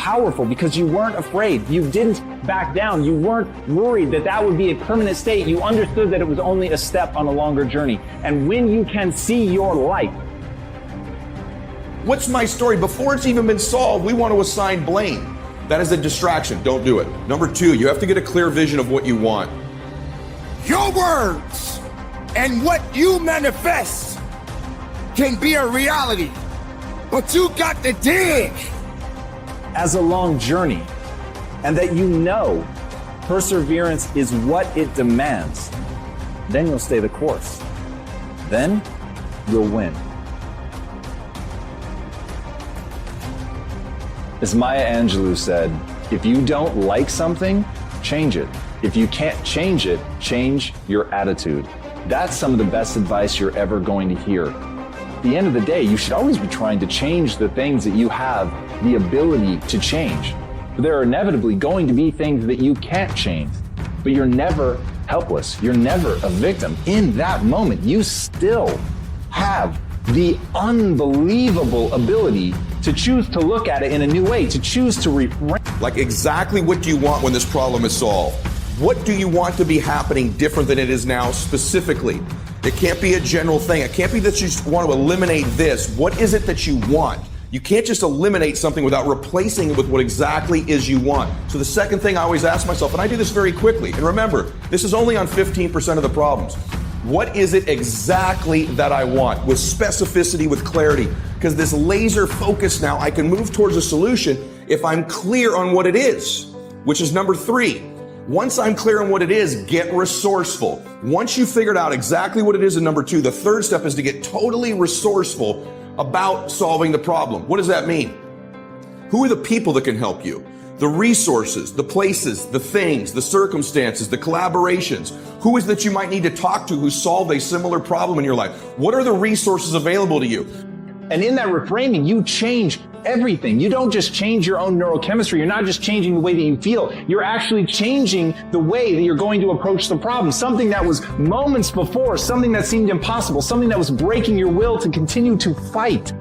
powerful because you weren't afraid. You didn't back down. You weren't worried that that would be a permanent state. You understood that it was only a step on a longer journey. And when you can see your light. What's my story? Before it's even been solved, we want to assign blame. That is a distraction. Don't do it. Number two, you have to get a clear vision of what you want. Your words and what you manifest can be a reality, but you got to dig. As a long journey, and that you know perseverance is what it demands, then you'll stay the course. Then you'll win. As Maya Angelou said, if you don't like something, change it. If you can't change it, change your attitude. That's some of the best advice you're ever going to hear. At the end of the day, you should always be trying to change the things that you have the ability to change. There are inevitably going to be things that you can't change, but you're never helpless. You're never a victim. In that moment, you still have the unbelievable ability to choose to look at it in a new way, to choose to reframe. Like, exactly what do you want when this problem is solved? What do you want to be happening different than it is now specifically? It can't be a general thing. It can't be that you just want to eliminate this. What is it that you want? You can't just eliminate something without replacing it with what exactly is you want. So the second thing I always ask myself, and I do this very quickly, and remember, this is only on 15% of the problems. What is it exactly that I want? With specificity, with clarity. Because this laser focus now, I can move towards a solution if I'm clear on what it is, which is number three. Once I'm clear on what it is, get resourceful. Once you've figured out exactly what it is in number two, the third step is to get totally resourceful about solving the problem. What does that mean? Who are the people that can help you? The resources, the places, the things, the circumstances, the collaborations. Who is that you might need to talk to who solved a similar problem in your life? What are the resources available to you? And in that reframing, you change everything. You don't just change your own neurochemistry. You're not just changing the way that you feel. You're actually changing the way that you're going to approach the problem. Something that was moments before, something that seemed impossible, something that was breaking your will to continue to fight.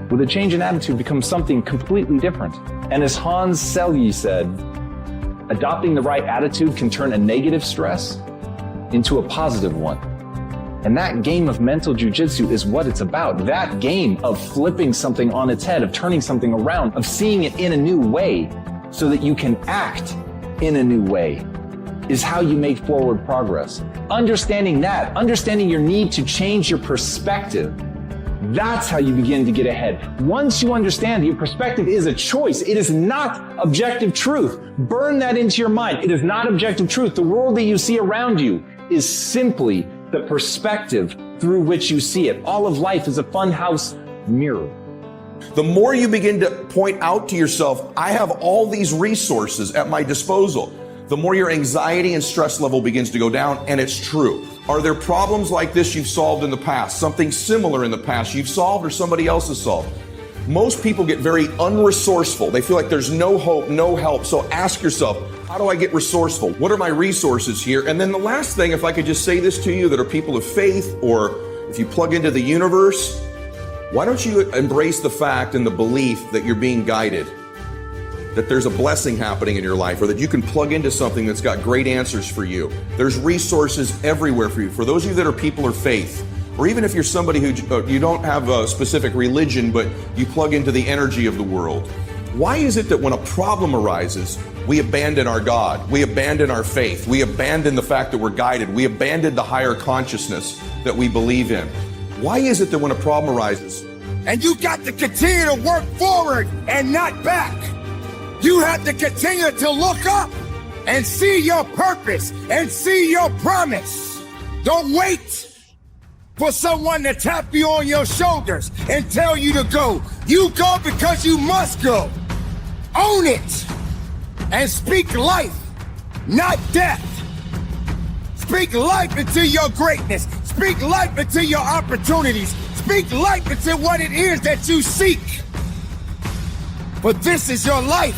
With a change in attitude becomes something completely different. And as Hans Selye said, adopting the right attitude can turn a negative stress into a positive one. And that game of mental jujitsu is what it's about. That game of flipping something on its head, of turning something around, of seeing it in a new way so that you can act in a new way is how you make forward progress. Understanding that, understanding your need to change your perspective, that's how you begin to get ahead. Once you understand that your perspective is a choice, it is not objective truth. Burn that into your mind. It is not objective truth. The world that you see around you is simply the perspective through which you see it. All of life is a funhouse mirror. The more you begin to point out to yourself, I have all these resources at my disposal, the more your anxiety and stress level begins to go down, and it's true. Are there problems like this you've solved in the past? Something similar in the past you've solved or somebody else has solved? Most people get very unresourceful. They feel like there's no hope, no help. So ask yourself, how do I get resourceful? What are my resources here? And then the last thing, if I could just say this to you that are people of faith, or if you plug into the universe, why don't you embrace the fact and the belief that you're being guided, that there's a blessing happening in your life, or that you can plug into something that's got great answers for you. There's resources everywhere for you. For those of you that are people of faith, or even if you're somebody who you don't have a specific religion, but you plug into the energy of the world. Why is it that when a problem arises, we abandon our God, we abandon our faith, we abandon the fact that we're guided, we abandon the higher consciousness that we believe in? Why is it that when a problem arises, and you got to continue to work forward and not back? You have to continue to look up and see your purpose and see your promise. Don't wait for someone to tap you on your shoulders and tell you to go. You go because you must go. Own it and speak life, not death. Speak life into your greatness. Speak life into your opportunities. Speak life into what it is that you seek. But this is your life.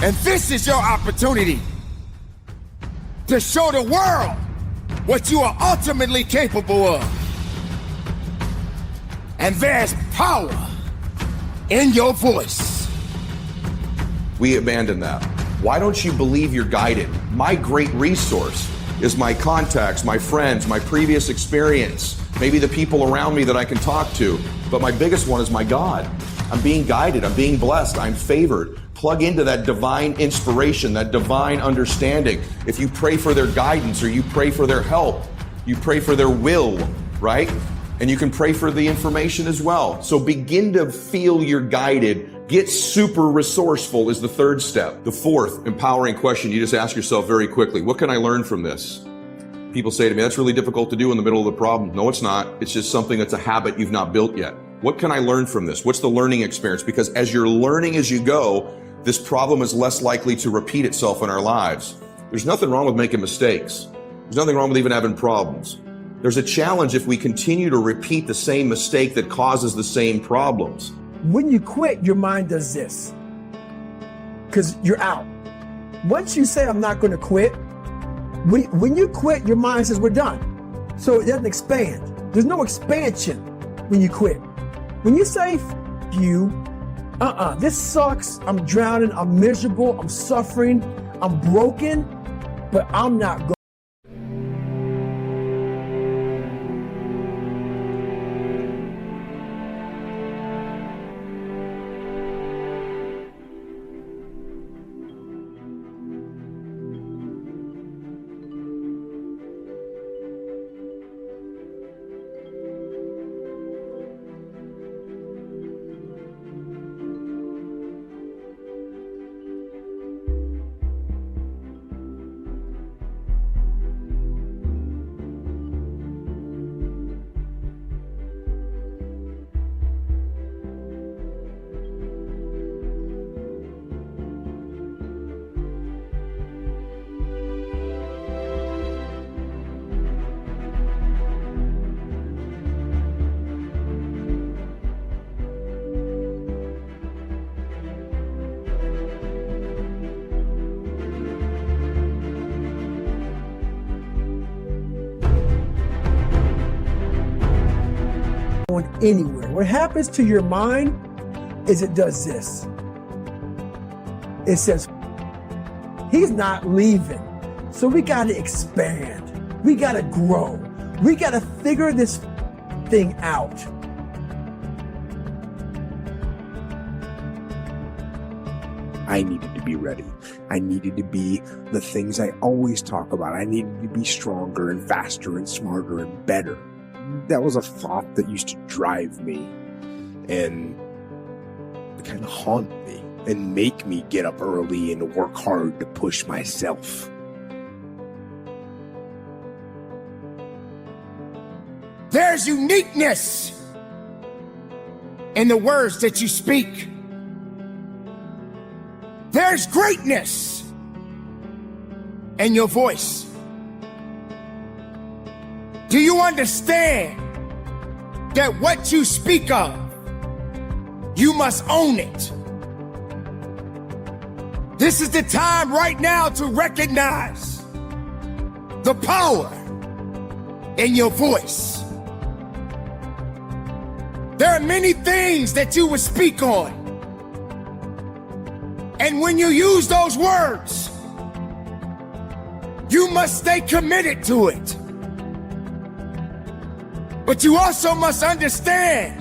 And this is your opportunity to show the world what you are ultimately capable of. And there's power in your voice. We abandon that. Why don't you believe you're guided? My great resource is my contacts, my friends, my previous experience, maybe the people around me that I can talk to. But my biggest one is my God. I'm being guided. I'm being blessed. I'm favored. Plug into that divine inspiration, that divine understanding. If you pray for their guidance or you pray for their help, you pray for their will, right? And you can pray for the information as well. So begin to feel you're guided. Get super resourceful is the third step. The fourth empowering question you just ask yourself very quickly: what can I learn from this? People say to me, that's really difficult to do in the middle of the problem. No, it's not. It's just something that's a habit you've not built yet. What can I learn from this? What's the learning experience? Because as you're learning as you go, this problem is less likely to repeat itself in our lives. There's nothing wrong with making mistakes. There's nothing wrong with even having problems. There's a challenge if we continue to repeat the same mistake that causes the same problems. When you quit, your mind does this, because you're out. Once you say, I'm not going to quit, when you quit, your mind says, we're done. So it doesn't expand. There's no expansion when you quit. When you say, you, this sucks, I'm drowning, I'm miserable, I'm suffering, I'm broken, but I'm not going. Anywhere. What happens to your mind is it does this. It says, he's not leaving. So we got to expand. We got to grow. We got to figure this thing out. I needed to be ready. I needed to be the things I always talk about. I needed to be stronger and faster and smarter and better. That was a thought that used to drive me and kind of haunt me and make me get up early and work hard to push myself. There's uniqueness in the words that you speak. There's greatness in your voice. Do you understand that what you speak of, you must own it? This is the time right now to recognize the power in your voice. There are many things that you will speak on. And when you use those words, you must stay committed to it. But you also must understand,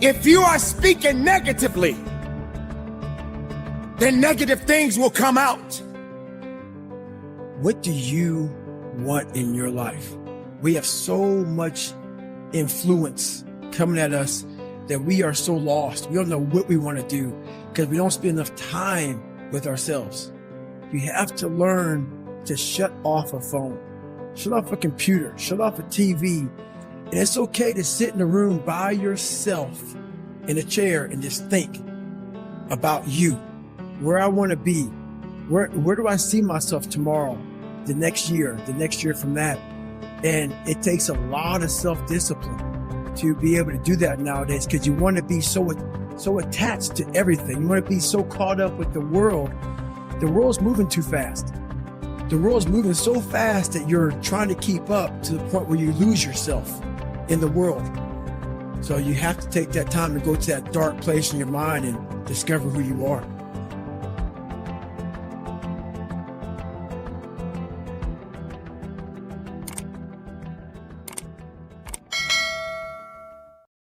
if you are speaking negatively, then negative things will come out. What do you want in your life? We have so much influence coming at us that we are so lost. We don't know what we want to do because we don't spend enough time with ourselves. You have to learn to shut off a phone, shut off a computer, shut off a TV. And it's okay to sit in a room by yourself in a chair and just think about you, where I want to be, where do I see myself tomorrow, the next year from that. And it takes a lot of self-discipline to be able to do that nowadays, because you want to be so attached to everything. You want to be so caught up with the world. The world's moving too fast. The world's moving so fast that you're trying to keep up to the point where you lose yourself in the world. So you have to take that time to go to that dark place in your mind and discover who you are.